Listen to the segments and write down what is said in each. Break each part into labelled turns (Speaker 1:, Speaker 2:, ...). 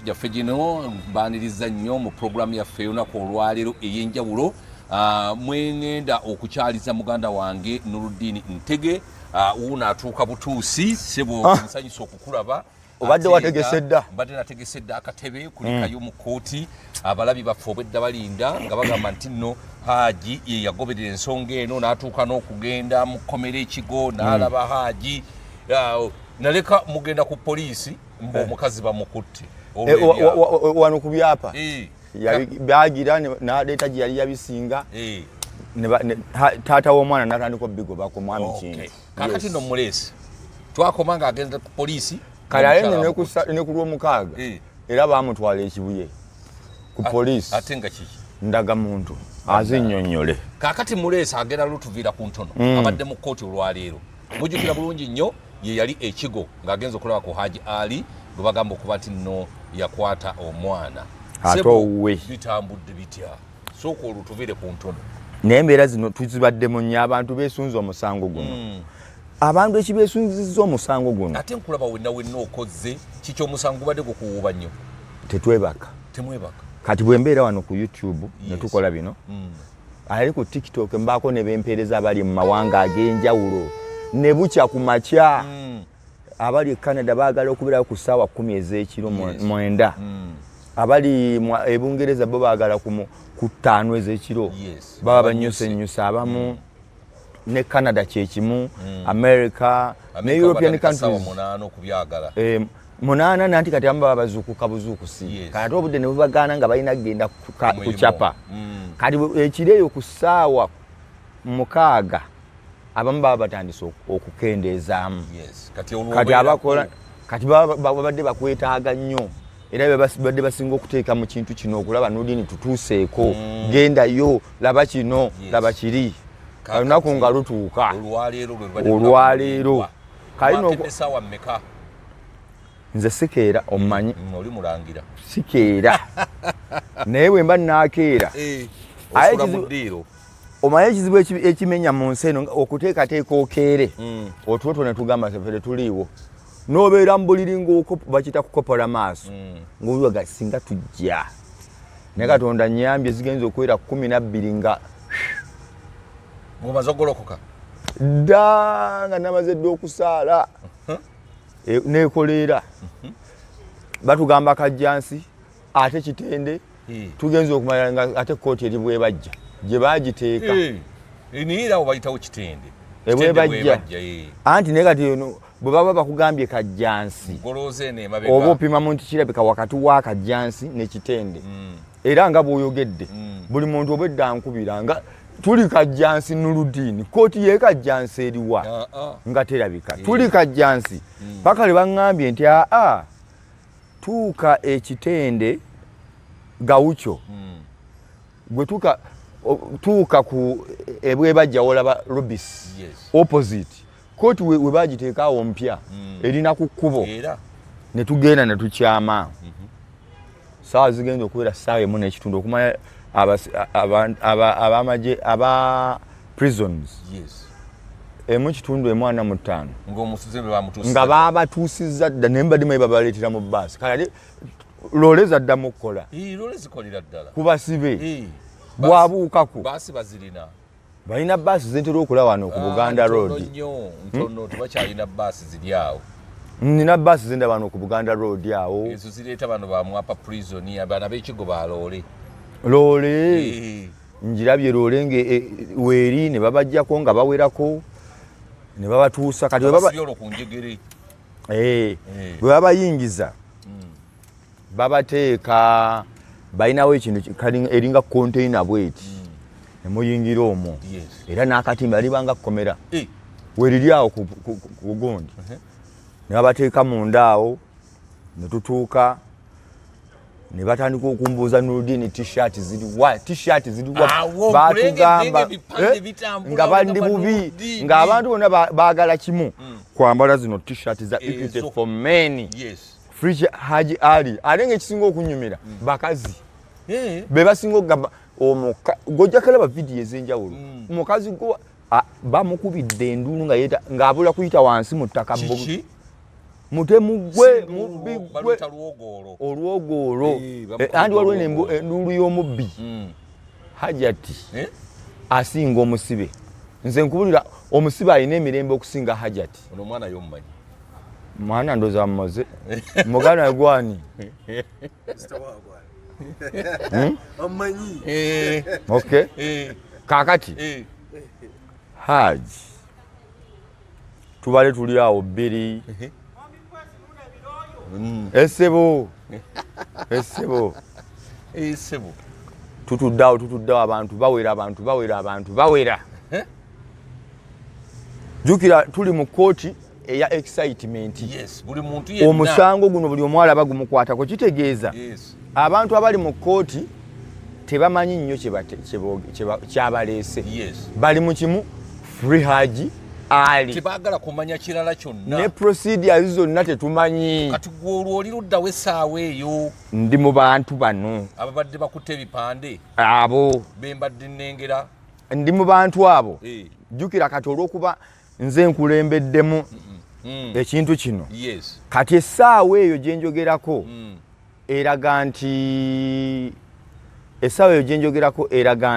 Speaker 1: yaffe gino mbaniriza nnyo mu programu yaffe olunaku olwaleero ey'enjawulo. Mwengenda okukyaliza muganda wange Noorden Ntege uuna atuuka butuusi sebo nsanyusa okukulaba.
Speaker 2: Obadde wategese dda?
Speaker 1: Mbadde nategese dda akatebe kulikayo mu kkooti abalabi baffe obwedda balinda nga bagamba nti nno Hajji ye yagoberera ensonga eno n'atuuka n'okugenda mu kkomera ekigo n'alaba Hajji. Naleka mugenda ku poliisi ng'omukazi bamukutte.
Speaker 2: Wano ku byapa byagira n'aleeta gye yali yabisinga taata w'omwana n'atandika bigobako mwami kintu.
Speaker 1: Kaakati nno muleesi twakoma ng'agenda ku poliisi
Speaker 2: kale ale ne ku lw'omukaaga era baamutwala ekibuye ku poliisi
Speaker 1: ate nga kiki
Speaker 2: ndagamuntu azinnyonnyole.
Speaker 1: Kaakati muleesi agenda lutuviira ku ntono abadde mu kkooti olwaleero mujjukira bulungi nnyo ye yali ekigo ng'agenza okulaba ku Hajji Ali gwe bagamba okuba nti nno yakwata omwana.
Speaker 2: Ate owuwe
Speaker 1: bitambudde bitya sooka olutuviire ku ntono.
Speaker 2: N'embeera zino tuzibaddemu nnyo abantu beesunze omusango guno. Abantu ekibeesunzizza omusango guno.
Speaker 1: Ate nkulaba wenna okoze kiki omusango gubadde gukuwuuba nnyo.
Speaker 2: Tetwebaka.
Speaker 1: Temwebaka.
Speaker 2: Kati bwe mbeera wano ku YouTube ne tukola bino. Ali ku TikTok mbaako ne bempeereza abali mu mawanga ag'enjawulo. Ne bukya ku makya. Abali Canada baagala okubeera ku ssaawa 10 ez'ekiro mwenda. Abali e Bungereza bo baagala ku 5 ez'ekiro. Baba banyusenyusa abamu. Ne Canada kyekimu, America, ne European countries. Munana nanti kati amba bazukuka buzukusi. Kati obudde ne bubagana nga balina kugenda kuchapa. Kati ekireyo ku ssaawa 6 abamu baba batandise okukendeezaamu. Kati abakola kati babadde bakwetaaga nnyo. Era babadde basinga okuteeka mu kintu kino okulaba Noorden tutuuseeko. Gendayo, laba kino, laba kiri. Olunaku nga lutuuka olwaleero kalino nze sikeera omumanyi
Speaker 1: oli mulangira
Speaker 2: sikeera naye bwe mba naakeera omanyi ekizibu ekimenya mu nsi eno okuteekateeka okeere otuoto ne tugamba ffe tuliiwo n'obeera mu buliri bakita kukopola maaso ng'obiwaga singa tujja naye Katonda nnyambye zigenza okuwera 12 nga
Speaker 1: mubaza ogolokoka
Speaker 2: dda nga namaze dda okusaala nekoleera batugamba kajjansi ate kitende tugenza okumala nga ate kkooti eri bwebajja gye baagiteeka
Speaker 1: niira obayitawo kitende
Speaker 2: ebwebajja anti naye kati bwe baba bakugambye kajjansi oba opimamu nti kirabika wakati wa kajjansi ne kitende era nga bw'oyogedde buli muntu obwedda ankubira nga tuli kajjansi Noorden kkooti ye kajjansi eriwa nga terabika tuli kajjansi paka le baŋŋambye nti tuuka ekitende gawucyo gwe tuuka ku ebwebajja olaba Robis opposite kkooti we bagiteeka awo mpya erina ku kkubo ne tugenda ne tukyama saawa zigenda okubeera ssaawa emu n'ekitundu okumanya abamaje aba prisons emu kitundu emwana mu 5 nga babatuusizza dda naye mbadde mayi babaleetera mu baasi kale looleza ddamu okukola kubasibe bwabuukaku balina baasi zentera okola wano ku Buganda Road nina baasi zenda wano ku Buganda Road awo
Speaker 1: ezo zireeta bano bamwapa prison abana b'ekigo baloole
Speaker 2: loole njirabye loole nge weeri ne babajjako nga bawerako ne babatuusa kati bwe babayingiza babateeka balinawo ekintu eringa container bweti ne muyingira omwo era n'akatimba libanga kukomera weeriri awo ku gundi ne babateeka munda awo ne tutuuka ne batandika okumbuuza Noorden t-shirt ziriwa batugamba nga bandi bubi ng'abantu bonna baagala kimu kwambala zino t-shirt za Equity for Men Free Hajji Ali ate ng'ekisinga okunyumira bakazi be basinga okugamba gojja kalaba vidiyo ez'enjawulo omukazi bamukubidde enduulu ng'abula kuyita wansi mu ttaka mutemu gwe mubbi gwe olwogolo andi waliwo enduulu y'omubbi Hajjati asinga omusibe nze nkubulira omusibe alina emirembe okusinga Hajjati
Speaker 1: ono omwana y'omumanyi
Speaker 2: mwana ndoza mmoze mugana gwani
Speaker 3: Amanyi.
Speaker 2: Okay. Kakati. Hajji. Tubale tuli awo bbiri. Essebo. Tutuddawo abantu bawera. Jukira tuli mu kooti eya excitement.
Speaker 1: Yes, buli muntu yenna.
Speaker 2: Omusango guno buli omwala bagumukwatako kitegeeza.
Speaker 1: Yes.
Speaker 2: Abantu abali mu kooti tebamanyi nnyo kyabaleese.
Speaker 1: Yes.
Speaker 2: Bali mu kimu free Hajji ali.
Speaker 1: Tebaagala kumanya kirala kyonna.
Speaker 2: Ne procedures zonna tetumanyi.
Speaker 1: Kati gwe oli luddawo essaawa eyo.
Speaker 2: Ndi mu bantu bano.
Speaker 1: Ababadde bakutte ebipande.
Speaker 2: Abo.
Speaker 1: Bembadde nnengera.
Speaker 2: Ndi mu bantu abo. Jukira kati olw'okuba nze nkulembeddemu ekintu kino.
Speaker 1: Yes.
Speaker 2: Kati essaawa eyo gye njogerako eraga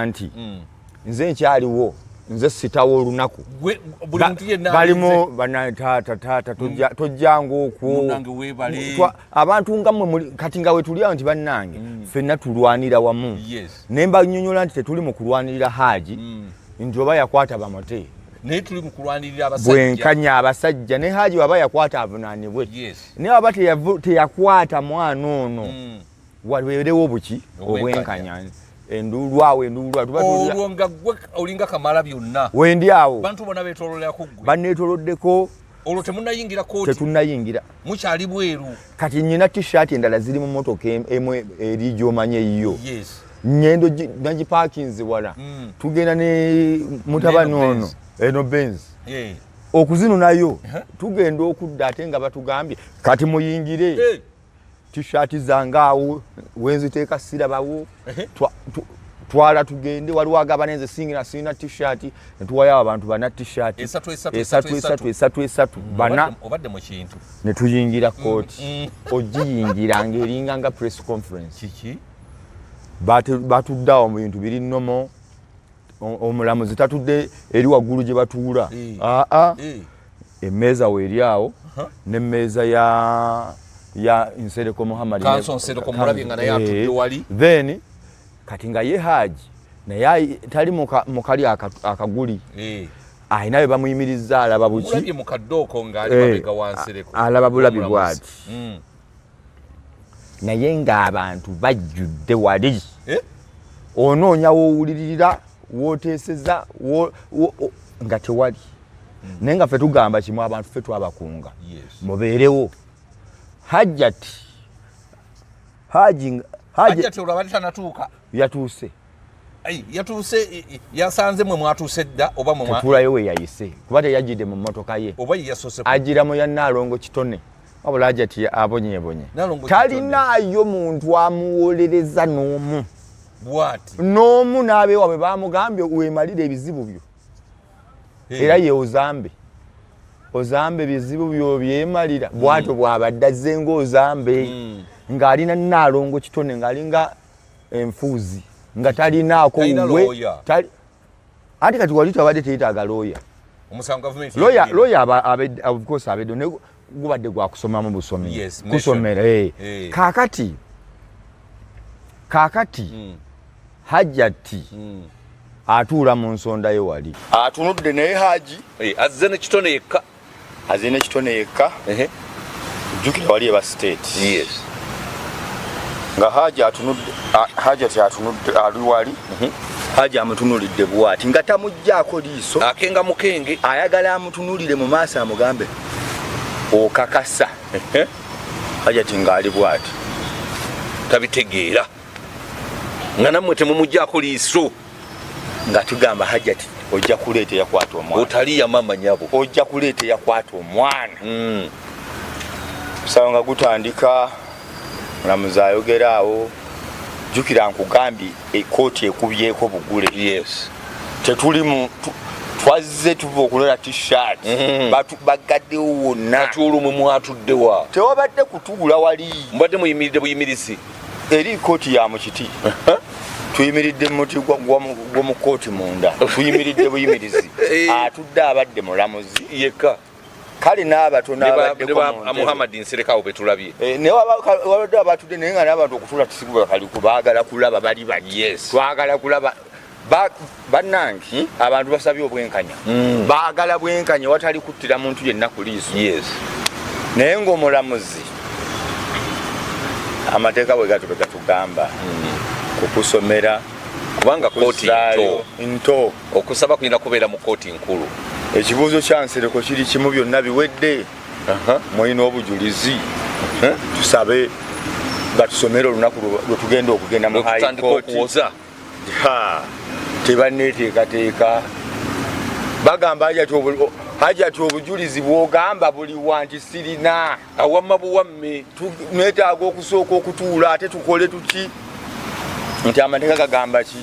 Speaker 2: nti nze nkyaliwo nze sitawo olunaku balimu banataata tojjanga okwo abantu nga mmwe kati nga we tuli awo nti bannange ffenna tulwanira wamu naye mbanyonyola nti tetuli mu kulwanirira Hajji nti oba yakwata bamote
Speaker 1: naye tuli mu kulwanirira abasajja
Speaker 2: bwenkanya abasajja ne Hajji waba yakwata avunaanibwe naye waba teyakwata mwana ono wabeerewo buki obwenkanya enduulwawo
Speaker 1: olwo nga gwe olinga kamala byonna
Speaker 2: wendi awo
Speaker 1: bantu bonna beetoololerako ggwe
Speaker 2: banneetooloddeko
Speaker 1: olwo temunnayingira kooti
Speaker 2: tetunnayingira
Speaker 1: mukyali bweru
Speaker 2: kati nnyina t-shirt endala ziri mu mmotoka emu eri gy'omanye eyiyo ngendo nagipaakinze wala tugenda ne mutabani ono eno Benz okuzinunayo tugenda okudda ate nga batugambye kati muyingire t-shirt zangaawo wenziteeka sirabawo twala tugende waliwo agaba nze singina t-shirt netuwayo abantu bana t-shirt esatu bana
Speaker 1: obadde mu kintu
Speaker 2: ne tuyingira kooti ogiyingira ng'eringa nga press conference
Speaker 1: kiki
Speaker 2: batuddawo mu bintu biri nnomo omulamuzi tatudde eri waggulu gye batuula emmeeza weeri awo n'emmeeza ya Nsereko Muhammad
Speaker 1: Kanso Nsereko mulabye nga naye atudde wali
Speaker 2: then kati nga ye Hajji naye tali mu kali akaguli ayina bwe bamuyimiriza alaba buki
Speaker 1: mulabye mu kaddooko ng'ali mabega wa Nsereko
Speaker 2: alaba bulabi bwati naye ng'abantu bajjudde wali onoonya woowulirira wooteeseza nga tewali naye nga ffe tugamba kimu abantu ffe twabakunga mubeerewo Hajji
Speaker 1: olaba tanatuuka
Speaker 2: yatuuse
Speaker 1: yasanze mwe mwatuuse dda oba
Speaker 2: tetulayo we yayise kuba teyajjidde mu mmotoka ye
Speaker 1: oba yeyasose
Speaker 2: ajjira mu ya Nnaalongo kitone wabula Hajjati abonyeebonye talinaayo muntu amuwolereza n'omu n'omu n'abeewabwe baamugambye weemalire ebizibu byo era ye ozambe bizibu byo byemalira bwatyo bw'abadde azze ng'ozambe ng'alina Nnaalongo kitone ng'alinga enfuuzi nga talinaako ate kati wali tabadde teyitaaga looya of course abedde ne gubadde gwa kusomamu busomi kusomera kaakati Hajjati atuula mu nsonda ye wali atunudde naye Hajji
Speaker 1: azze
Speaker 2: n'ekitone yekka jjukira wali eba state nga Hajjati atunudde ali wali Hajji amutunulidde bw'ati nga tamuggyako liiso
Speaker 1: akenga mukenge
Speaker 2: ayagala amutunulire mu maaso amugambe okakasa Hajjati ng'ali bw'ati
Speaker 1: tabitegeera nga nammwe temumuggyako liiso
Speaker 2: nga tugamba Hajjati ojja kuleeta yakwata omwana
Speaker 1: otaliya mama nyabo
Speaker 2: ojja kuleeta yakwata omwana kusaba nga gutandika mulamuzi ayogera awo jjukira nkugambye ekkooti ekubyeko bugule twazze tuva okulola t-shirt bagaddewo wonna
Speaker 1: atulumwe mwatuddewa
Speaker 2: tewabadde kutubula wali
Speaker 1: mbadde muyimiridde buyimirizi
Speaker 2: eri kooti ya mukiti tuyimiridde muti gw'omu kooti munda tuyimiridde buyimirizi atudde abadde mulamuzi
Speaker 1: yekka
Speaker 2: kale n'abatono
Speaker 1: Muhammad Nserekawo betulabye
Speaker 2: naye wabadde abatudde naye nga n'abantu okutula tusigubwa kaliku baagala kulaba bali bali twagala kulaba bannange abantu basabye obwenkanya baagala bwenkanya watali kuttira muntu yenna ku liiso naye ng'omulamuzi amateeka bwe gatugamba kukusomera
Speaker 1: kubanga kooti
Speaker 2: nto
Speaker 1: okusaba kulina kubeera mu kooti nkulu
Speaker 2: ekibuuzo kya Nsereko kiri kimu byonna biwedde mulina obujulizi tusabe batusomere olunaku lwe tugenda okugenda mu high court tebanneteekateeka bagamba hajati obujulizi bwogamba buli wanti sirina
Speaker 1: awamma buwamme
Speaker 2: netaaga okusooka okutuula ate tukole tuki nti amateeka gagamba ki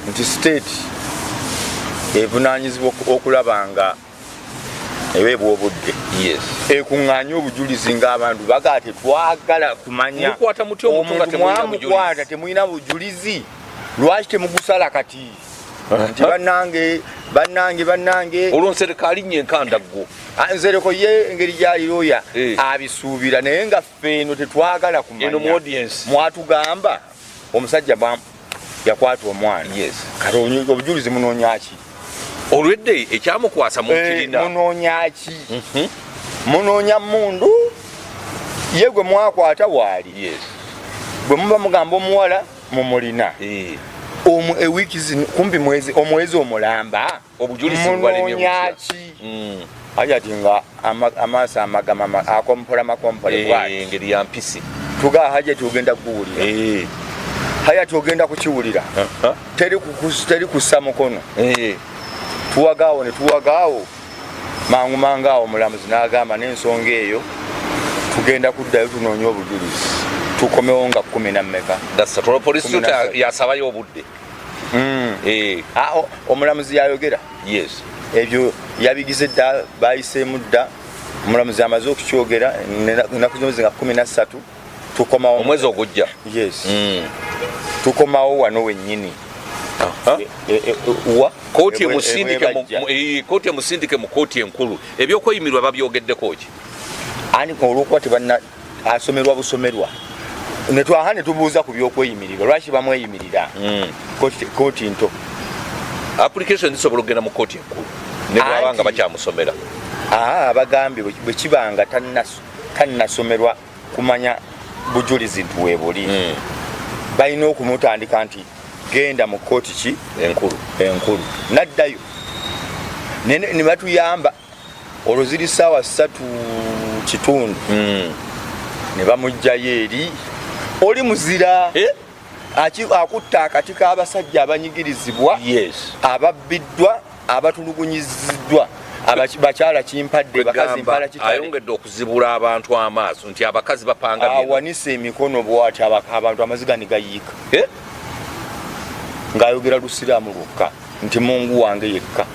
Speaker 2: nti state evunaanyizibwa okulaba nga eweebwa obudde ekuŋŋaanya obujulizi ng'abantu bagaa tetwagala kumanya omuntu mwamukwata temulina bujulizi lwaki temugusala kati nti bannange
Speaker 1: olwo Nsereko alinnye enkandaggo
Speaker 2: Nsereko ye engeri gy'alirooya abisuubira naye nga ffe eno tetwagala kumanya mwatugamba omusajja yakwata omwana kati obujulizi munoonyaki
Speaker 1: olwedde ekyamukwasa mukirina
Speaker 2: munoonyaki munoonya mundu ye gwe mwakwata waali bwe muba mugamba omuwala mumulina ewiiki zino kumpi omwezi omulamba munoonyaki ajati nga amaaso amagama akompola
Speaker 1: engeri ya mpisi
Speaker 2: tugaa hajati ogenda kuguwulira hayati ogenda kukiwulira teri kussa mukono tuwagaawo ne tuwagaawo mangu awo omulamuzi n'agamba n'ensonga eyo tugenda kuddayo tunoonya obujulizi tukomewo nga 10
Speaker 1: polisi yasabayo obudde
Speaker 2: omulamuzi yayogera ebyo yabigize dda bayiseemu dda omulamuzi amaze okukyogera ennaku zino nga 13 tukomawo
Speaker 1: omwezi ogujja
Speaker 2: tukomawo wano wennyini
Speaker 1: kooti emusindike mu kooti enkulu ebyokweyimirwa babyogeddeko ki
Speaker 2: ani olwokuba tebanna asomerwa busomerwa netwaha ne tubuuza ku byokweyimirirwa lwaki bamweyimirira kooti nto
Speaker 1: application zisobola okugenda mu kooti enkulu ne bwaba nga bakyamusomera
Speaker 2: abagambye bwe kibanga tannasomerwa kumanya bujulizi nti weebuli balina okumutandika nti genda mu kooti ki enkulu naddayo ne batuyamba olwo ziri ssaawa 3:30 ne bamugjayo eri oli muzira akutta akati k'abasajja abanyigirizibwa ababbiddwa abatulugunyiziddwa bakyala kimpadde bakazi mpala kitale
Speaker 1: ayongedde okuzibula abantu amaaso nti abakazi bapanga
Speaker 2: awanisa emikono bwati abantu amaziga ne gayiika ng'ayogera lusiraamu lwokka nti mungu wange yekka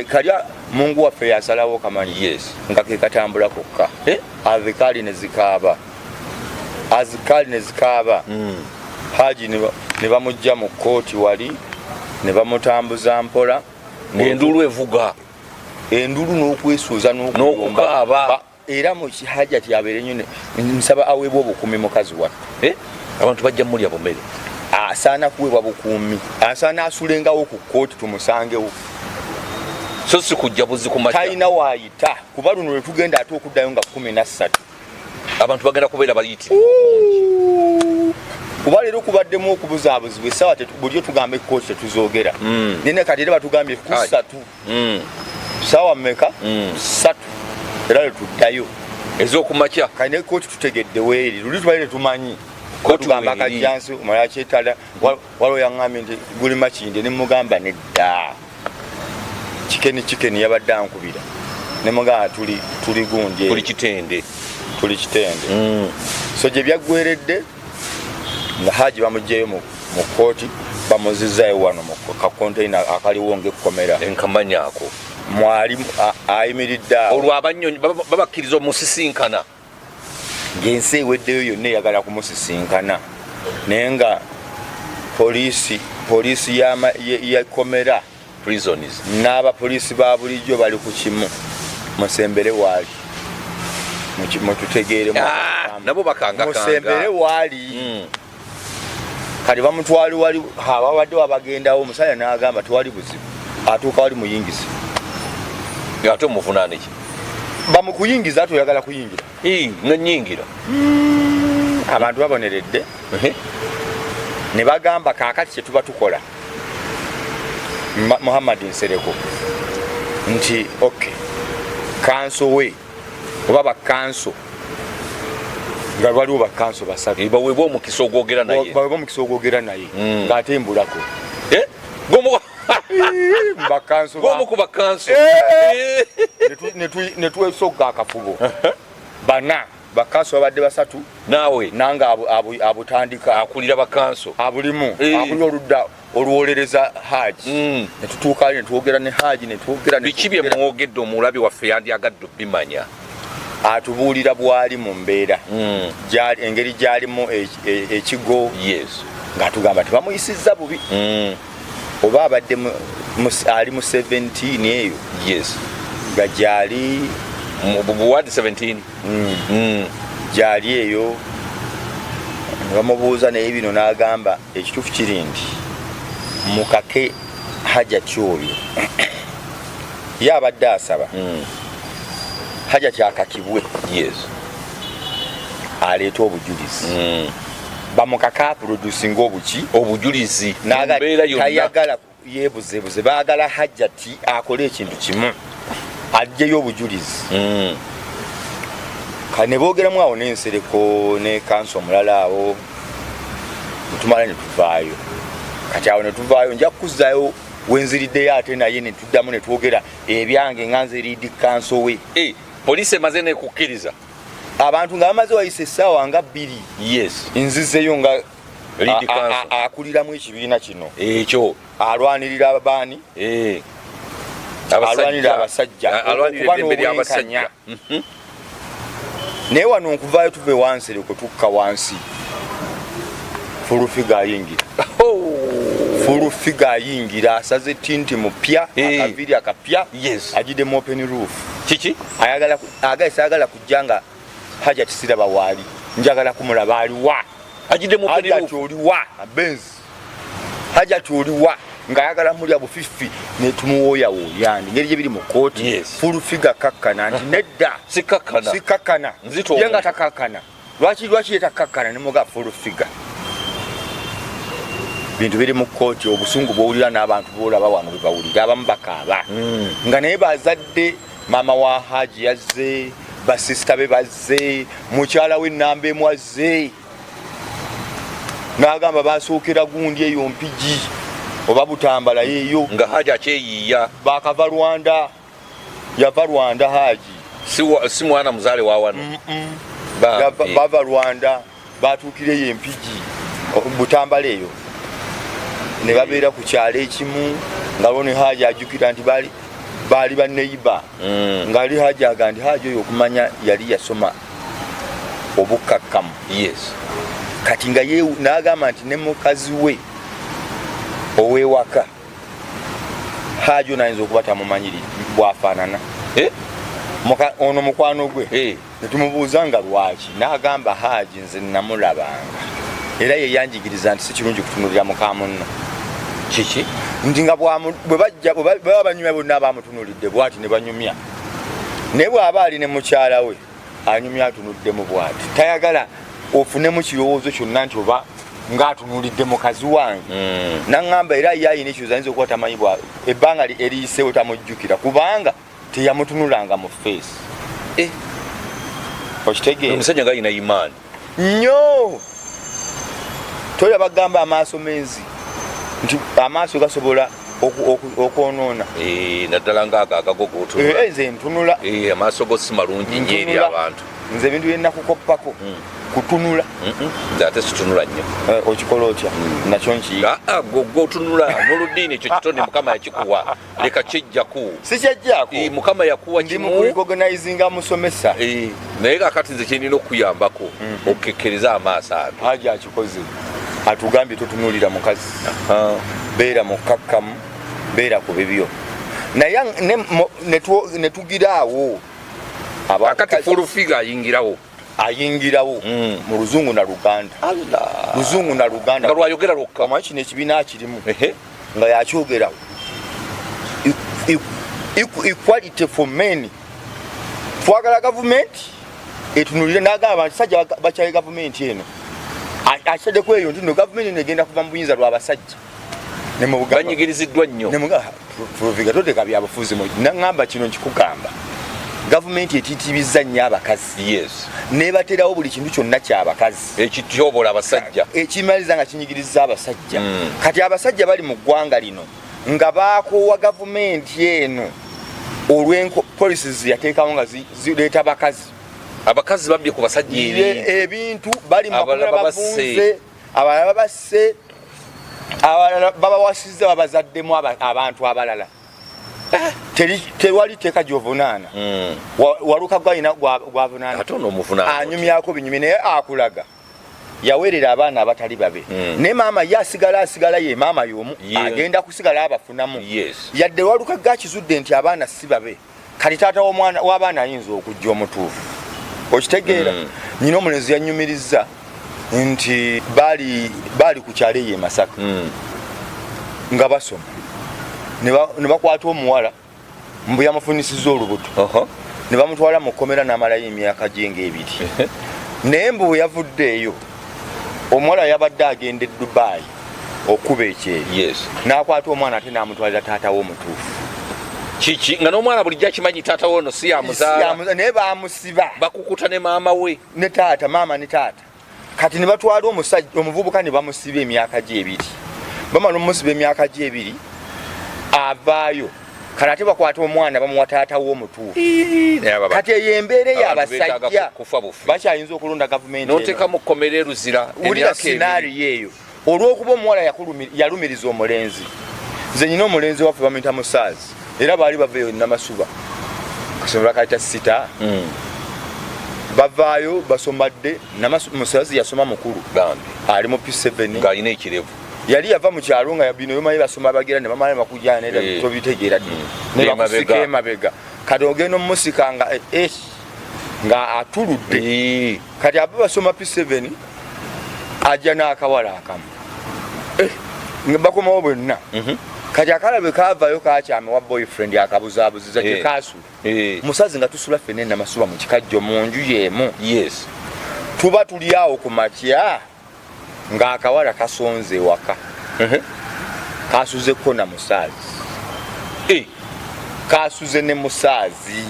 Speaker 2: kalya mungu waffe yasalawo kamanyi nga ke katambula kokka azikaali ne zikaaba Hajji ne bamujja mu kooti wali ne bamutambuza mpola
Speaker 1: endulu evuga
Speaker 2: endulu n'okwesuuza
Speaker 1: n'okukaaba
Speaker 2: era mu Hajji abeere nnyo nsaba aweebwa obukuumi mukazi wattu
Speaker 1: abantu bajja mulya bumere
Speaker 2: asaana kuweebwa bukuumi asaana asulengawo ku kooti tumusangewo
Speaker 1: so si kujja buzi ku makya
Speaker 2: talina waayita kuba luno lwe tugenda ate okuddayo nga 13
Speaker 1: abantu bagenda kubeera bayitibwa
Speaker 2: kuba leero kubaddemu okubuzaabuzibwa essaawa buli tugamba ekkooti tetuzoogera nene kati era batugambye ku 3 ssaawa mmeka 3 era lwe tuddayo
Speaker 1: ez'okumakya
Speaker 2: kati nekkooti tutegeddewo eri luli tubaire tumanyi tugamba akajjansi omala kyetala waliwo yaŋŋambye nti guli makinde ne mugamba nedda kikeni yabadde ankubira ne mugamba tuli gundi tuli kitende so gye byaggweredde nga Hajji bamugjeyo mu kooti bamuzizayo wano mu kakonteina akaliwo ng'ekkomera
Speaker 1: enkamanya ako
Speaker 2: mwali ayimiridde
Speaker 1: olwo abanyonyi babakkiriza omusisinkana
Speaker 2: ng'ensi eweddeyo yonna eyagala kumusisinkana naye nga poliisi yakomera
Speaker 1: prisons
Speaker 2: n'abapoliisi ba bulijjo bali ku kimu musembere waali mututegeere
Speaker 1: nabo bakangakanga
Speaker 2: musembere waali kati bamutwali wali ababadde wabagendawo omusajja n'agamba tewali buzibu atuuka wali muyingiza
Speaker 1: ate omuvunaane ki
Speaker 2: bamukuyingiza ate oyagala kuyingira
Speaker 1: nga nyingira
Speaker 2: abantu baboneredde ne bagamba kaakati kye tuba tukola Muhammad Nsereko nti okay kanso we oba bakanso nga waliwo bakanso basatu
Speaker 1: baweebwa omukisa ogwogera naye
Speaker 2: ng'ate embulako bakanso
Speaker 1: gomu ku bakanso
Speaker 2: ne twesogga akafubo bana bakanso babadde basatu
Speaker 1: naawe
Speaker 2: nange abutandika
Speaker 1: akulira bakanso
Speaker 2: abulimu akulira oludda olwolereza Hajji ne tutuuka ne twogera ne Hajji ne twogera
Speaker 1: biki bye mwogedde omulabi waffe yandyagadde obimanya
Speaker 2: atubuulira bwali mu mbeera engeri gyalimu ekigo ng'atugamba tebamuyisizza bubi oba abadde ali mu 17 eyo nga gyali
Speaker 1: buwadi 17
Speaker 2: gyali eyo bamubuuza naye bino n'agamba ekituufu kiri nti mukake Hajjati oyo ye abadde asaba Hajjati akakibwe aleeta obujulizi bamukaka aproducinga obujulizi tayagala yeebuzebuze baagala Hajjati akole ekintu kimu ajjeyo obujulizi kane boogeramu awo n'Ensereko ne kanso omulala awo tumala ne tuvaayo kati awo ne tuvaayo nja kukuzaayo wenziriddeyo ate naye ne tuddamu ne twogera ebyange nga nze liidi kanso we
Speaker 1: poliisi emaze nekukkiriza
Speaker 2: abantu nga bamaze wayisa essaawa nga 2 nzizeyo nga akuliramu ekibiina kino
Speaker 1: ekyo
Speaker 2: alwanirira abaani alwanirira abasajja
Speaker 1: alwanirira eddembe ly'abasajja
Speaker 2: naye wano nkuvaayo tuve wansereko tukka wansi fulufiga ayingira fulufiga ayingira asaze tinti mupya akaviri akapya agiddemu open roof
Speaker 1: kiki
Speaker 2: sayagala kujja nga Hajjati siraba waali njagala kumulaba aliwa
Speaker 1: agiddemu open roof
Speaker 2: Hajjati oliwa abenzi Hajjati oliwa ngayagala mulya bufifi ne tumuwooyawooyani ngeri gye biri mu kooti fulufiga kakkana nti nedda sikakkana ye nga takakkana lwaki yetakakkana ne muga fulufiga bintu biri mu kooti obusungu bwowulira n'abantu boolaba wano bwe bawulira abamu bakaaba nga naye bazadde maama wa Hajji yazze basisita be bazze mukyala we nnamba emu azze n'agamba basookera gundi eyo mpigi oba Butambala yeeyo
Speaker 1: nga Hajji akyeyiiya
Speaker 2: bakava Rwanda yava Rwanda Hajji
Speaker 1: si mwana muzaale wa wano
Speaker 2: bava Rwanda batuukireyo empigi Butambala eyo ne babeera ku kyalo ekimu nga lwo ne Hajji ajjukira nti baali baneiba ngaali Hajji aga nti Hajji oyo okumanya yali yasoma obukakkamu kati nga n'agamba nti ne mukazi we ow'ewaka Hajji ono ayinza okuba tamumanyiri bwafaanana ono mukwano gwe ne tumubuuza nga lwaki n'agamba Hajji nze namulabanga era ye yanjigiriza nti si kirungi kutunulira muka munno
Speaker 1: kiki
Speaker 2: nti nga bwe banyumya bonna abamutunulidde bwati ne banyumya naye bw'aba ali ne mukyala we anyumya atunuddemu bwati tayagala ofunemu kirowoozo kyonna nti oba ng'atunulidde mukazi wange naŋŋamba era ye ayina ekyo zayinza okuba tamanyi bwa ebbanga eriyiseewo tamujjukira kubanga teyamutunulanga mu feesi okitegeera
Speaker 1: omusajja nga ayina imaani
Speaker 2: nnyo toya bagamba amaaso menzi nti amaaso gasobola okwonoona
Speaker 1: naddala ngaagago
Speaker 2: nze ntunula
Speaker 1: amaaso go si malungi nnyo eri abantu
Speaker 2: nze ebintu bye nnakukoppako kutunula
Speaker 1: ate situnula nnyo
Speaker 2: okikola otya nakyo nkiyiga
Speaker 1: gwe otunula n'oluddiini ekyo kitone mukama yakikuwa leka kyejjaku
Speaker 2: si kyejjaku
Speaker 1: mukama yakuwa
Speaker 2: ndi mu kurecognizinga musomesa
Speaker 1: naye kakati nze kyendina okuyambako okukekkereza amaaso ago
Speaker 2: Hajji akikoze atugambye tutunulira mukazi beera mukakkamu beera ku bibyo naye ne tugiraawo
Speaker 1: akati fulufiga ayingirawo mu luzungu na luganda nga lwayogera lwokka
Speaker 2: omanyi kino ekibiina kirimu nga yakyogerawo equality for men twagala gavumenti etunulire n'agamba abantu sajja bakyaye gavumenti eno akitaddeko eyo nti no gavumenti eno egenda kuva mu buyinza lw'abasajja
Speaker 1: banyigiriziddwa nnyo
Speaker 2: proviga toteka byabufuzi naŋŋamba kino nkikugamba gavumenti etitiibizza nnyo abakazi nebaterawo buli kintu kyonna kyabakazi
Speaker 1: ekityobola abasajja
Speaker 2: ekimaliza nga kinyigiriza abasajja kati abasajja bali mu ggwanga lino nga bakoowa gavumenti eno olw'policies yateekawo nga zireeta abakazi
Speaker 1: babye ku basajja
Speaker 2: ebintu bali makumira bavunze abalala babasse abalala babawasizza babazaddemu abantu abalala tewali teeka gy'ovunaana waluka gwalina gwavunaana anyumyako binyumi naye akulaga yaweerera abaana abatali babe naye maama ye asigala ye maama y'omu agenda kusigala abafunamu yadde waluka gakizudde nti abaana si babe kati taata w'abaana ayinza okujja omutuufu okitegeera nyina omulenzi yanyumirizza nti baali ku kyalo eyo e Masaka nga basoma ne bakwata omuwala mbu yamufunisizza olubuto ne bamutwala mu kkomera n'amalayo emyaka gye ng'ebiri naye mbu bwe yavuddeeyo omuwala yabadde agenda e Dubai okuba ekyeyo n'akwata omwana ate n'amutwalira taata w'omutuufu
Speaker 1: kiki nga n'omwana bulijjo akimanyi taata wono si yamuzaala
Speaker 2: naye bamusiba
Speaker 1: bakukuta ne maama we
Speaker 2: ne taata maama ne taata kati ne batwala omuvubuka ne bamusiba emyaka gye ebiri bamala omusiba emyaka gye ebiri avaayo kati ate bakwata omwana bamuwa taata w'omutuufu kati eyo embeera ey'abasajja bakyayinza okulonda gavumenti
Speaker 1: n'oteekamu kkomera eruzira
Speaker 2: wulira sinaariyo eyo olw'okuba omuwala yalumiriza omulenzi nze nyina omulenzi waffe bamuyita musaazi era baali baveeyo namasuba kasomera kayita sita bavaayo basommadde musaazi yasoma mukulu ali mu P7
Speaker 1: ng'alina ekirevu
Speaker 2: yali yava mu kyalo nga bino yomanyi basoma bagira ne bamala bakujjana ne tobitegeera ne bakusika emabega kati ogenda omusika nga atuludde kati abo basoma P7 ajja n'akawala akamu nga bakomawo bwenna kati akalabe kaavaayo kakyame wa boyfriend akabuzaabuziza gye kaasula musazi nga tusula ffenna namasuba mu kikajjo mu nju y'emu tuba tuli awo ku makya ng'akawala kasonze ewaka kasuzeko na musaazi kasuze ne musaazi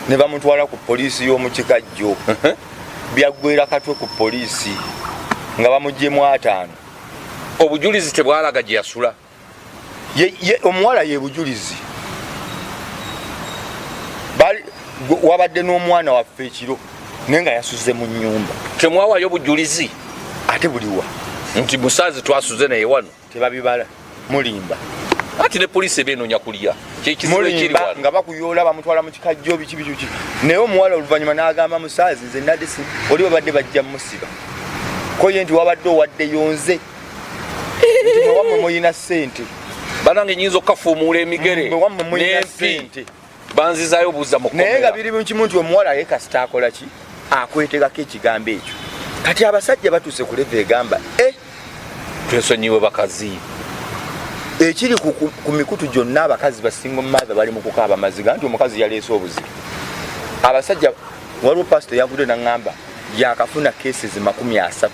Speaker 2: ne bamutwala ku poliisi y'omu kikajjo byaggwera katwe ku poliisi nga bamuggyemu 5
Speaker 1: obujulizi tebwalaga gye yasula
Speaker 2: omuwala ye bujulizi wabadde n'omwana waffe ekiro naye nga yasuze mu nnyumba
Speaker 1: temwawayo bujulizi
Speaker 2: ate buliwa
Speaker 1: nti musaazi twasuze naye wano
Speaker 2: tebabibala mulimba
Speaker 1: ati ne poliisi ebeenoonya kulya kyekizibu ekiri wano
Speaker 2: nga bakuyoola bamutwala mu kikajjo biki naye omuwala oluvannyuma n'agamba musaazi nze nadde oli babadde bajja musiba koye nti wabadde owaddeyo nze nti mwewammwe muyina ssente
Speaker 1: banange nyinza okukafuumuula emigere n'empi banzizaayo buuza mu kkomera
Speaker 2: naye nga biri mukimu nti omuwala ye kasita akola ki akwetegako ekigambo ekyo kati abasajja batuuse ku leva egamba
Speaker 1: twesonyiwe bakazi
Speaker 2: ekiri ku mikutu gyonna abakazi basinga omumaatha bali mu kukaaba maziga nti omukazi yaleese obuzibu abasajja waliwo pasito yavudde naŋŋamba yakafuna cases 30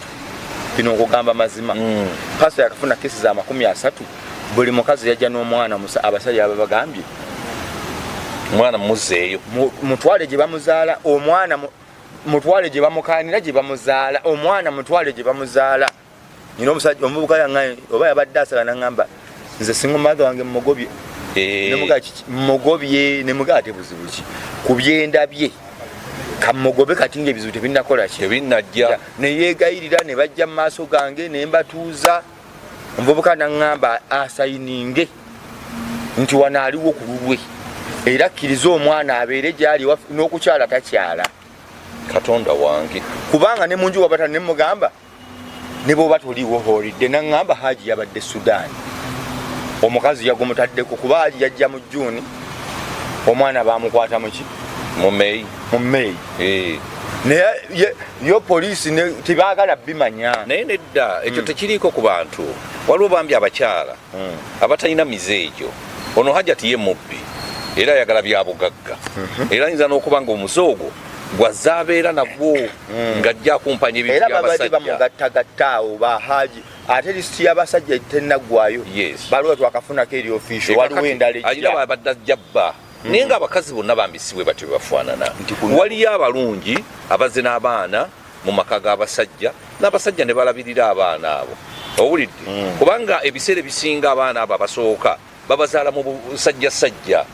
Speaker 2: kino okugamba mazima pasito yakafuna cases 30 buli mukazi yajja n'omwana abasajja babagambye
Speaker 1: omwana mumuzeeyo
Speaker 2: mutwale gye bamuzaala omwana mutwale gye bamukaanira gye bamuzaala omwana mutwale gye bamuzaala nina omusajja omuvubuka yange oba yabadde asala naŋŋamba nze singa omumaatha wange mumugobye nemugobye nemugaa ate buzibu ki ku byenda bye kamugobe kati ng'ebizibu tebinnakola ki
Speaker 1: tebinnajja
Speaker 2: ne yeegayirira ne bajja mu maaso gange ne mbatuuza omuvubuka n'aŋŋamba asayininge nti wano aliwo ku lulwe era akkiriza omwana abeere gy'ali n'okukyala takyala
Speaker 1: katonda wange
Speaker 2: kubanga ne munju wabata ne mugamba ne bw'oba toliiwo hoolidde n'aŋŋamba Hajji yabadde Sudaani omukazi yagumutaddeko kuba Hajji yajja mu Jjuuni omwana baamukwata muki
Speaker 1: mu May
Speaker 2: naye yo poliisi tebaagala bimanya
Speaker 1: naye nedda ekyo tekiriiko ku bantu waliwo bambi abakyala abatalina mize egyo ono Hajji atiye mubbi era ayagala bya bugagga era ayinza n'okuba nga omuze ogwo gwazze abeera nagwo ng'ajja akumpanya ebintu by'abasajja
Speaker 2: era bamugattagatta awo ba Hajji ate lisiti y'abasajja tennaggwayo baliwo twakafunako eri official waliwo endala
Speaker 1: ajira badda jabba naye ng'abakazi bonna bambisibwe batyo bafaanana waliyo abalungi abazze n'abaana mu maka g'abasajja n'abasajja ne balabirira abaana abo owulidde kubanga ebiseera ebisinga abaana abo abasooka babazaala mu busajjasajja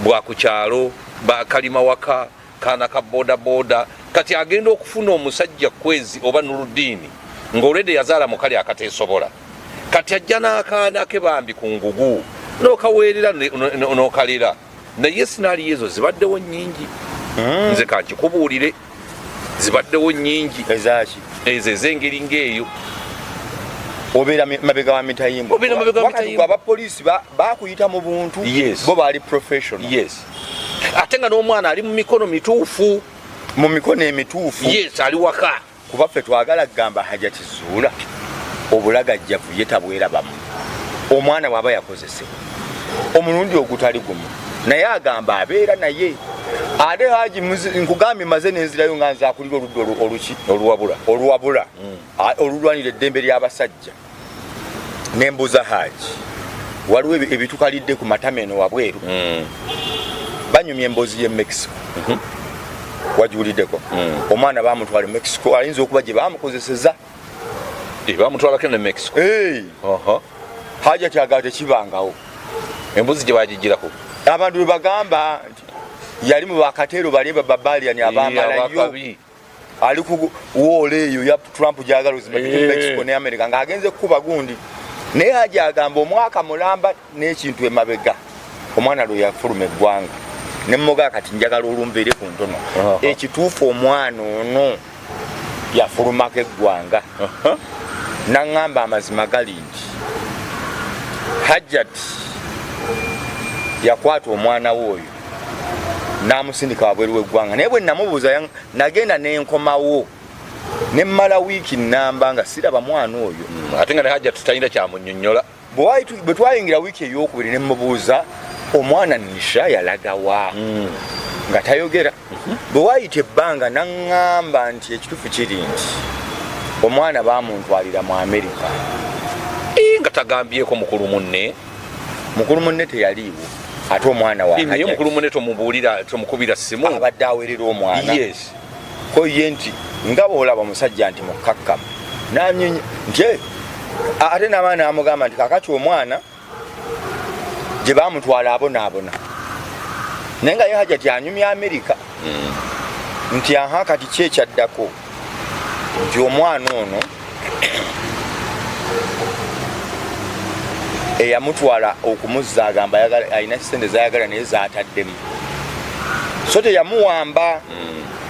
Speaker 1: bwa ku kyalo bakalima waka kaana ka bodaboda kati agenda okufuna omusajja kwezi oba Nuruddini ng'olwedde yazaala mukali akateesobola kati ajja n'akaana ke bambi ku ngugu n'okaweerera n'okalera naye sinaali ezo zibaddewo nnyingi nze kankikubuulire zibaddewo nnyingi
Speaker 2: ezaki
Speaker 1: ezo ez'engeri ng'eyo
Speaker 2: obeera mabega wa mitayimbo abapoliisi bakuyita mu buntu bo baali professional
Speaker 1: ate nga n'omwana ali mu mikono mituufu
Speaker 2: mu mikono emituufu
Speaker 1: ali waka
Speaker 2: kuba ffe twagala kugamba Hajji Zuula obulagajjavu ye tabwerabamu omwana bw'aba yakozesebwa omulundi ogutali gumu naye agamba abeera naye ate Hajji nkugambye maze nenzirayo nga nze akulira oludda oluki oluwabula olulwanira eddembe ly'abasajja nembuuza Hajji waliwo ebitukalidde ku matama eno wabweru banyumya emboozi y'e Mexico wajuliddeko omwana bamutwala e Mexico ayinza okuba gye bamukozeseza
Speaker 1: bamutwalako ne Mexico
Speaker 2: Hajji atyagala tekibangawo
Speaker 1: embuzi gye bagigirako
Speaker 2: abantu bwe bagamba yali mu bakateero bali babaliani abamalayo ali ku woola eyo ya Trump gyagala ozimanyike Mexico ne America ng'agenze kukuba gundi naye Hajji agamba omwaka mulamba n'ekintu emabega omwana lwe yafuluma eggwanga ne mmoga kati njagala olumbeere ku ntono ekituufu omwana ono yafulumako eggwanga n'aŋŋamba amazima gali nti Hajji yakwata omwana we oyo n'amusindika wabweru w'eggwanga naye bwe namubuuza nagenda n'enkomawo ne mmala wiiki nnamba nga siraba mwana oyo
Speaker 1: ate nga ne Hajji tutalina kyamunnyonnyola
Speaker 2: bwe twayingira wiiki ey'okubiri ne mubuuza omwana Nisha yalagawa nga tayogera bwe waayita ebbanga n'aŋŋamba nti ekituufu kiri nti omwana baamuntwalira mu America
Speaker 1: nga tagambyeko mukulu munne
Speaker 2: teyaliiwo ate omwana wa
Speaker 1: naye mukulu munne tomukubira ssimu
Speaker 2: abadde awerera omwana ko ye nti nga bw'olaba omusajja nti mukkakkamu nanyinya nti ate n'abaana amugamba nti kakati omwana gye baamutwala abonaabona naye nga ye Hajji ati anyumya America nti kati kyekyaddako nti omwana ono eyamutwala okumuzza agamba alina sente zayagala naye zaataddemu so teyamuwamba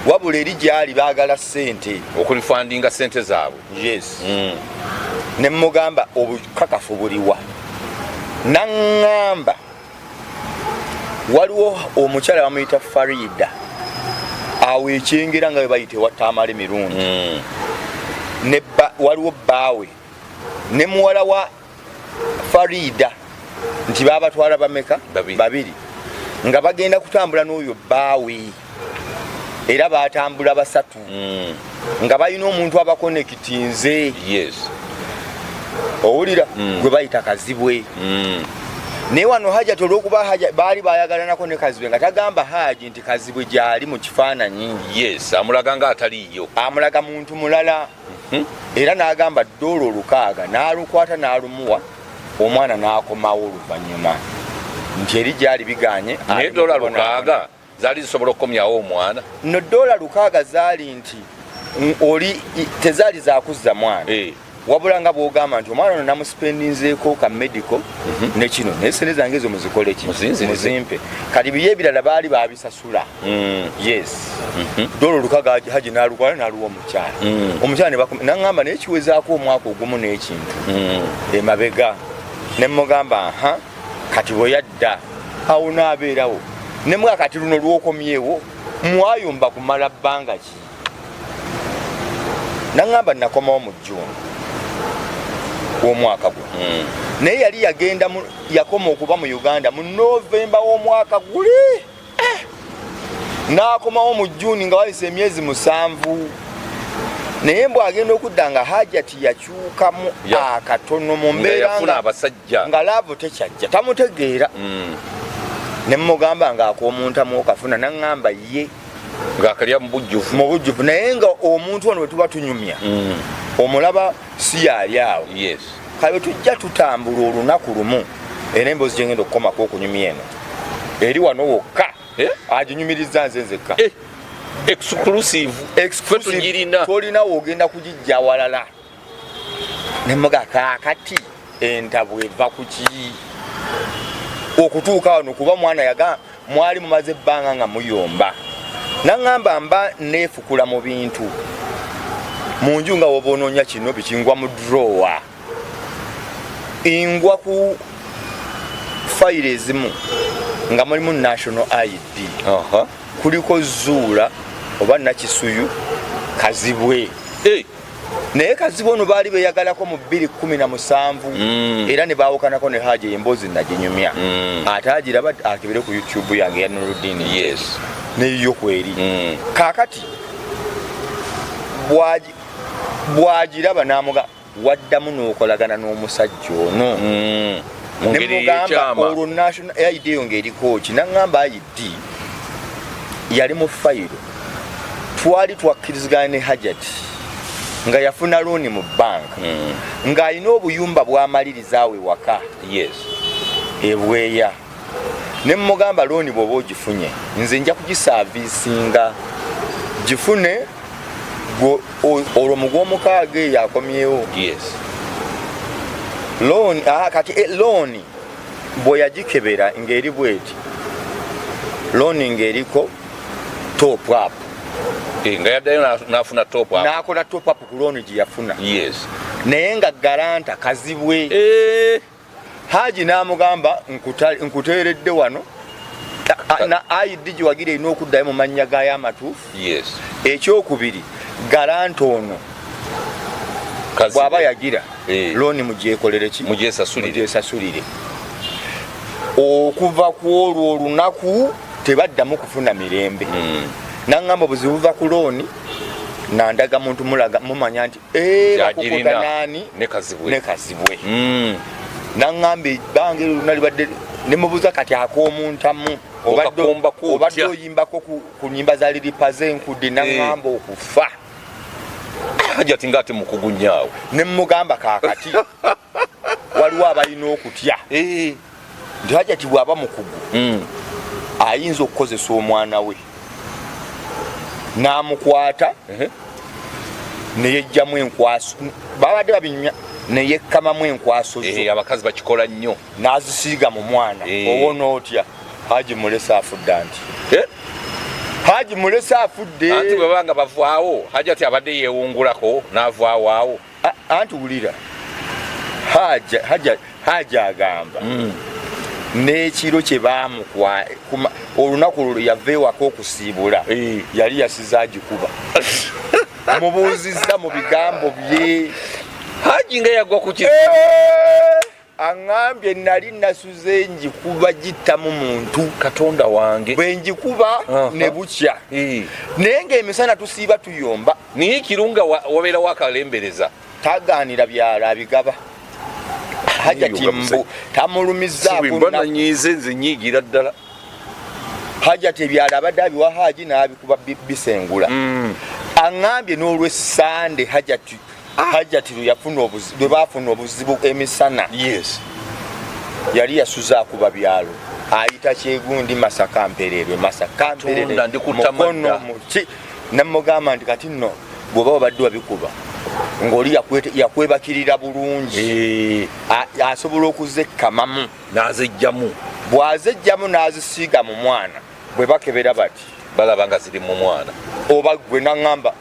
Speaker 2: wabula eri gyali baagala sente
Speaker 1: okulifandinga sente zaabwe
Speaker 2: ne mugamba obukakafu buliwa n'aŋŋamba waliwo omukyala bamuyita Farida awo ekyengera nga we bayita ewattaamala emirundi waliwo bbaawe ne muwala wa Farida nti baabatwala bameka babiri nga bagenda kutambula n'oyo bbaawe era baatambula basatu nga balina omuntu abakonekitinze owulira gwe bayita Kazibwe naye wano Hajji olw'okuba baali baayagalanako ne Kazibwe nga tagamba Hajji nti Kazibwe gyali mu kifaananyi
Speaker 1: amulaga nga ataliiyo
Speaker 2: amulaga muntu mulala era n'agamba $600 n'alukwata n'alumuwa omwana n'akomawo oluvannyuma nti eri gyali biganye
Speaker 1: naye $600 zaali zisobola okukomyawo omwana
Speaker 2: no dola 600 zaali nti oli tezaali zakuzza mwana wabula nga bwogamba nti omwana ono namuspendinzeeko ka medical ne kino naye sente zange ezo muzikole ki muzimpe kati biye ebirala baali babisasula yes dola 600 Hajji n'alukwala n'aluwa omukyala omukyala naŋŋamba naye kiwezaako omwaka ogumu n'ekintu emabega ne mugamba kati bwe yadda awo n'abeerawo ne mga kati luno lw'okomyewo mwayomba kumala bbanga ki naŋŋamba nakomawo mu June w'omwaka guno naye yali yagenda yakoma okuba mu Uganda mu Novemba w'omwaka guli n'akomawo mu June nga wayise emyezi 7 naye mbw agenda okudda nga Hajjati yakyukamu akatono mu mbeera nga laavu tekyajja tamutegeera ne mugamba ng'akoomuntamu okafuna naŋŋamba ye
Speaker 1: ng'akalya mu bujjuvu
Speaker 2: naye nga omuntu ono bwe tuba tunyumya omulaba si yali awo kabe tujja tutambula olunaku lumu era emboozi gyengenda okukomako okunyumya eno eri wano wokka aginyumiriza nze nzekka
Speaker 1: exclusive
Speaker 2: tolina wogenda kugijja walala nemuga kaakati entabu eva kuki okutuuka wano kuba mwana yaga mwali mumaze ebbanga nga muyomba naŋŋamba mba neefukula mu bintu mu nju nga woba onoonya kino bikingwa mu drawer ingwa ku fayiro ezimu nga mulimu national ID kuliko Zuula oba Nakisuyu Kazibwe naye Kazibwe ono baali beyagalako mu 2017 era ne baawukanako ne Hajji emboozi naginyumya ate agiraba akebere ku YouTube yange ya Noorden neyo kweri kaakati bwagiraba namuga waddamu n'okolagana n'omusajja ono nemugamba olwo national ID yo ng'eriko ki naŋŋamba ID yali mu fayiro twali twakkirizigana ne Hajjati nga yafuna looni mu banka ng'alina obuyumba bw'amaliriza awe waka ebweya ne mugamba looni bw'oba ogifunye nze nja kugisaaviisinga gifune olwo mu gw'omukaaga eyo akomyewo looni kati looni bwe yagikebera ng'eri bweti looni ng'eriko top up
Speaker 1: nga yaddayo n'afuna top up
Speaker 2: n'akola top up ku looni gye yafuna naye nga garanta Kazibwe Hajji n'amugamba nkuteeredde wano na ID gye wagira erina okuddayo mu mannya gayo amatuufu ekyokubiri garanta ono bw'aba yagira looni mugyekolere ki mugyesasulire okuva ku olwo olunaku tebaddamu kufuna mirembe naŋŋamba obuzibu buva ku looni nandaga muntu mulaga mumanya nti bakukuta nani
Speaker 1: ne Kazibwe
Speaker 2: naŋŋamba ebbanga eryo libadde ne mubuuza kati ak'omuntamu obadde oyimbako ku nnyimba za liripa z'enkudde naŋŋamba okufa
Speaker 1: Hajjati ng'ate mukugunyaawo
Speaker 2: ne mugamba kaakati waliwo abalina okutya nti Hajjati bw'aba mukugu ayinza okukozesa omwana we n'amukwata neyejjamu enkwaso babadde babinyumya neyekkamamu enkwaso zo
Speaker 1: abakazi bakikola nnyo
Speaker 2: n'azisiiga mu mwana owona otya Hajji mulese afudde anti Hajji mulese afudde
Speaker 1: anti bwe banga bavaawo Hajjati abadde yeewungulako n'avaawo awo
Speaker 2: anti wulira Hajji agamba n'ekiro kye baamukwa olunaku olwo yava ewaka okusiibula yali yasiza agikuba mubuuzizza mu bigambo bye
Speaker 1: Hajji nga yagwa ku kizibu
Speaker 2: aŋŋambye nali nasuze njikuba gittamu muntu
Speaker 1: Katonda wange
Speaker 2: bwe njikuba ne bukya naye ng'emisana tusiiba tuyomba
Speaker 1: niye kirunga wabeerawo akalembereza
Speaker 2: tagaanira byala abigaba Hajjati mbu tamulumizzaako
Speaker 1: nze nyiigira ddala
Speaker 2: Hajjati ebyala abadde abiwa Hajji n'abikuba bisengula aŋŋambye n'olw'essande Hajjati lwe baafuna obuzibu emisana yali yasuza akuba byalo ayita Kyegundi Masaka Mpererwe
Speaker 1: mukono
Speaker 2: muki namugamba nti kati nno bw'oba obadde wabikuba ng'oli yakwebakirira bulungi asobola okuzekkamamu
Speaker 1: n'azejjamu
Speaker 2: bw'azejjamu n'azisiiga mu mwana bwe bakebera bati
Speaker 1: balaba nga ziri mu mwana
Speaker 2: oba gwe naŋŋamba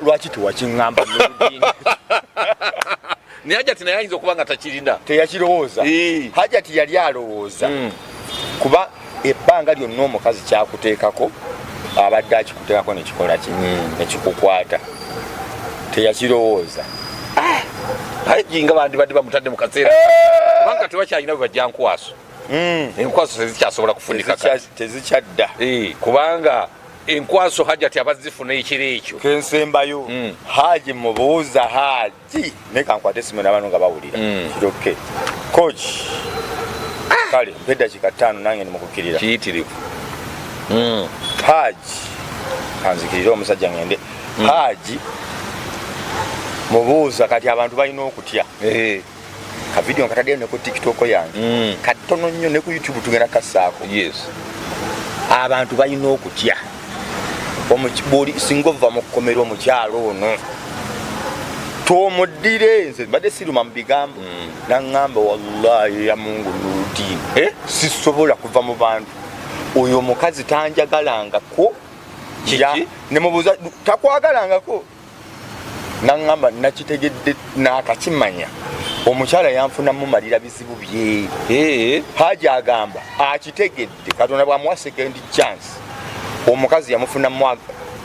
Speaker 2: lwaki tewakiŋŋamba
Speaker 1: naye Hajjati naye ayinza okuba nga takirina
Speaker 2: teyakirowooza Hajjati yali alowooza kuba ebbanga lyonna omukazi kyakuteekako abadde akikuteekako nekikola nekikukwata teyakirowooza
Speaker 1: Hajji nga bandi badde bamutadde mu kaseera kubanga tewakyalina bwe bajja nkwaso enkwaso tezikyasobola kufunika
Speaker 2: tezikyadda
Speaker 1: kubanga enkwaso Hajjati abazifuna ekiro ekyo
Speaker 2: kensembayo Hajji mubuuza Hajji ne kankwate simu n'abantu nga bawulira kiroke coach kale mpedda kikatano nange nimukukirira
Speaker 1: kiyitirivu
Speaker 2: Hajji kanzikirira omusajja ngende Hajji mubuuza kati abantu balina okutya ka video nkatadde ne ku TikTok yange katono nnyo ne ku YouTube tugenda kassaako abantu balina okutya omukibuli singa ova mu kkomero omukyalo ono tomuddire nze badde siruma mu bigambo naŋŋamba wallahi ya Mungu Noorden sisobola kuva mu bantu oyo omukazi tanjagalangako ne mubuuza takwagalangako naŋŋamba nakitegedde n'akakimanya omukyala yanfunamu malira bizibu bye Hajji agamba akitegedde Katonda bw'amuwa second chance omukazi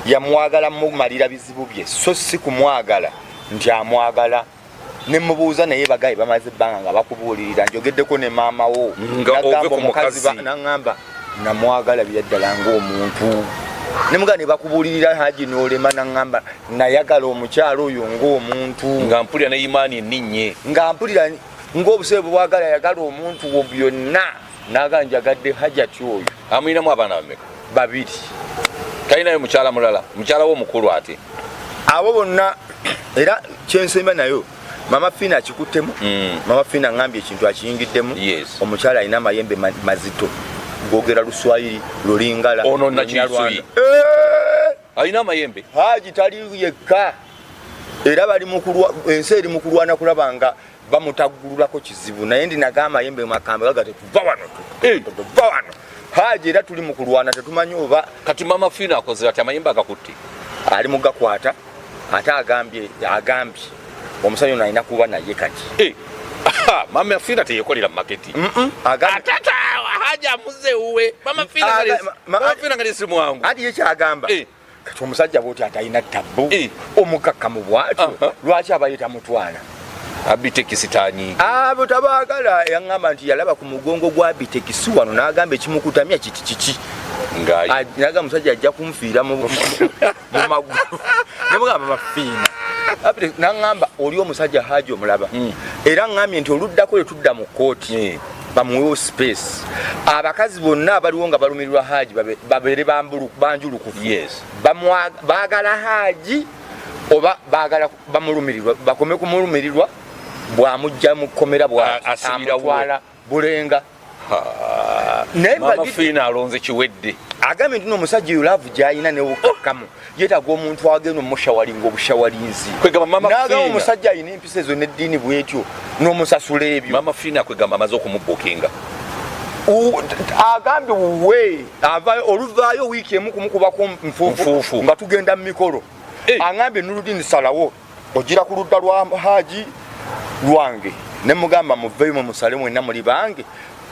Speaker 2: yamwagala mu malira bizibu bye so si kumwagala nti amwagala ne mubuuza naye bagaye bamaze ebbanga nga bakubuulirira njogeddeko ne maama wo nagamba omukazi naŋŋamba namwagala byaddala ng'omuntu nemugana ne bakubuulirira Hajji n'olema naŋŋamba nayagala omukyalo oyo ng'omuntu
Speaker 1: nga mpulira ne imaani enninnye
Speaker 2: nga mpulira ng'obuseebu bwagala yagala omuntu wo byonna naga njagadde Hajjati oyo
Speaker 1: amulinamu abaana bameka
Speaker 2: babiri
Speaker 1: talinayo mukyala mulala mukyala wo mukulu ate
Speaker 2: abo bonna era kyensemba nayo Mama Fiina akikuttemu Mama Fiina ngambye ekintu akiyingiddemu omukyala alina amayembe mazito gogera Luswayiri Lulingala
Speaker 1: ono nakisui alina amayembe
Speaker 2: Hajji tali yekka era bali mukulwa ensi eri mukulwana kulabanga bamutaggululako kizibu naye ndinaga amayembe makambe gagate tuva wano Hajji era tuli mukulwana tetumanyi oba
Speaker 1: kati Mama Fiina akoze ati amayembe agakutte
Speaker 2: ali mugakwata ate agambye omusajja ono alina kuba naye kati
Speaker 1: Mama Fiina teyekolera mu maketi atata Hajji amuze uwe Mama Fiina nga lesi mwangu
Speaker 2: ati yekyagamba kati omusajja bwoti atalina tabbu omukakkamu bwatyo lwaki abayita mutwana
Speaker 1: Abitekisi tanyiigi
Speaker 2: abo tabaagala yaŋŋamba nti yalaba ku mugongo gwa Abitekisi wano n'agamba ekimukutamya kiki naga musajja ajja kumfiira mu magulu nemugamba Mama Fiina naŋŋamba oli omusajja Hajji omulaba era ŋŋambye nti oluddako lwe tudda mu kooti bamuwewo space abakazi bonna abaliwo nga balumirirwa Hajji babeere banjulukufu baagala Hajji oba baagala bamulumirirwa bakome kumulumirirwa bwamujja mu kkomera bwamutwala Bulenga
Speaker 1: Mama Fiina alonze kiwedde
Speaker 2: agambye nti n'omusajja oyo laavu gy'alina newukakkamu yeetaaga omuntu agenda omushawalinga obushawalinzi n'agamba omusajja alina empisa ezo n'eddiini bwetyo n'omusasula ebyo
Speaker 1: Mama Fiina akwegamba amaze okumubbukinga
Speaker 2: agambye wuwe oluvaayo wiiki emu kumukubako nfuufu nga tugenda mu mikolo agambye Noorden salawo ogira ku ludda lwa Hajji lwange ne mugamba muveeyo mumusale mwenna muli bange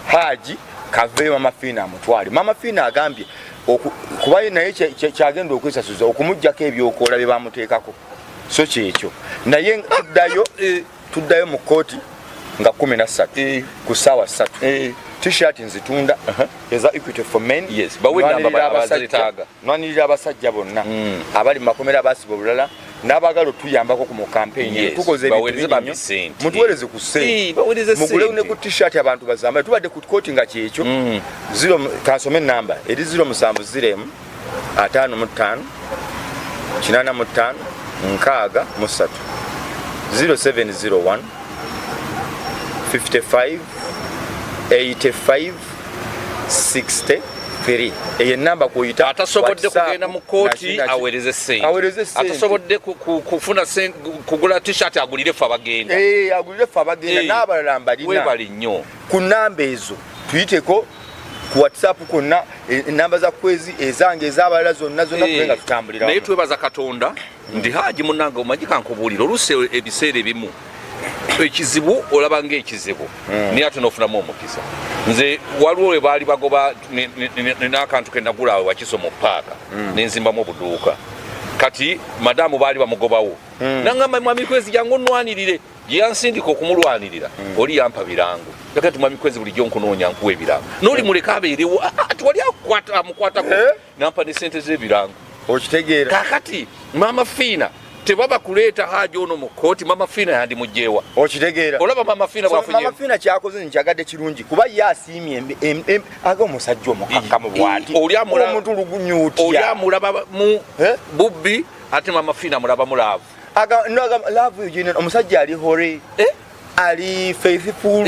Speaker 2: Hajji kaveeyo Mama Fiina amutwale Mama Fiina agambye kuba naye kyagenda okwesasuza okumuggyako ebyokola bye bamuteekako so kyekyo naye tuddayo mu kooti nga 13 ku ssaawa 3 t-shirt nzitunda eza Equity for Men nwanirira abasajja bonna abali mu makomera abasiba obulala n'abaagala tuyambako ku mu campaign tukoze ebintu mutuweereze ku ssente mugulewo ne ku t-shirt abantu bazambale tubadde ku kooti nga kyekyo kansome enamba eri 070 55 85 63 0701 55 85 63 eyo namba kuyita
Speaker 1: atasobodde kugenda mu kooti awereze ssente atasobodde kufuna kugula t-shirt agulire fe abagenda
Speaker 2: agulire fe abagenda n'abalala mbalina
Speaker 1: webali nnyo
Speaker 2: ku namba ezo tuyiteko ku WhatsApp konna enamba za kwezi ezange ez'abalala zonna tulenga tutambulira
Speaker 1: naye twebaza Katonda ndi Hajji munnange omanyi kankubuulira oluusi ebiseera ebimu ekizibu olaba ng'ekizibu naye ate n'ofunamu omukisa nze waliwo we baali bagoba n'akantu ke nagula awe wakiso mu paaka n'enzimbamu obuduuka kati madamu baali bamugobawo nangamba mwami kwezi jangu nnwanirire gye yansindika okumulwanirira oli yampa birango yakati mwami kwezi bulijjo nkunoonya nkuwa ebirango n'oli muleka abeerewo tiwali amukwatako nampa ne sente z'ebirango
Speaker 2: okitegeera
Speaker 1: kakati Maama Fiina tebaba kuleeta Hajji ono mu kooti Maama Fiina yandi mujjeewa
Speaker 2: okitegeera
Speaker 1: olaba Maama Fiina bwafunye
Speaker 2: Maama Fiina kyakoze nkyagadde kirungi kuba ye asiimye aga omusajja omukakkamu bw'ati omuntu lugunyuutya
Speaker 1: oli amulaba mu bubbi ate Maama Fiina mulaba mulaavu
Speaker 2: laavu yogine omusajja ali hore ali faithful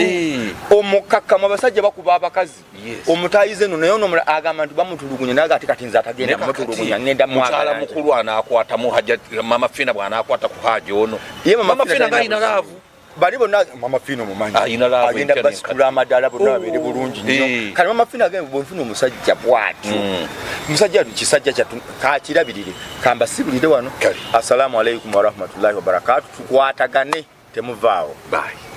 Speaker 2: omukakkamu abasajja bakuba abakazi omutayize no naye ono agamba nti bamutulugunya naye ate kati nze atagenda mutulugunya ngenda
Speaker 1: mukyala mukulu anaakwata mu Hajji Maama Fiina bw'anaakwata ku Hajji ono Maama Fiina ng'alina laavu
Speaker 2: bali bonna Maama Fiina omumanyi agenda basikula amadala bonna babeere bulungi nnyo kati Maama Fiina agamba bw'enfuna omusajja bw'atyo omusajja kisajja kyattu kakirabirire kamba sibulire wano assalamu alaikum warahmatullahi wabarakatuh tukwatagane temuvaawo
Speaker 1: bye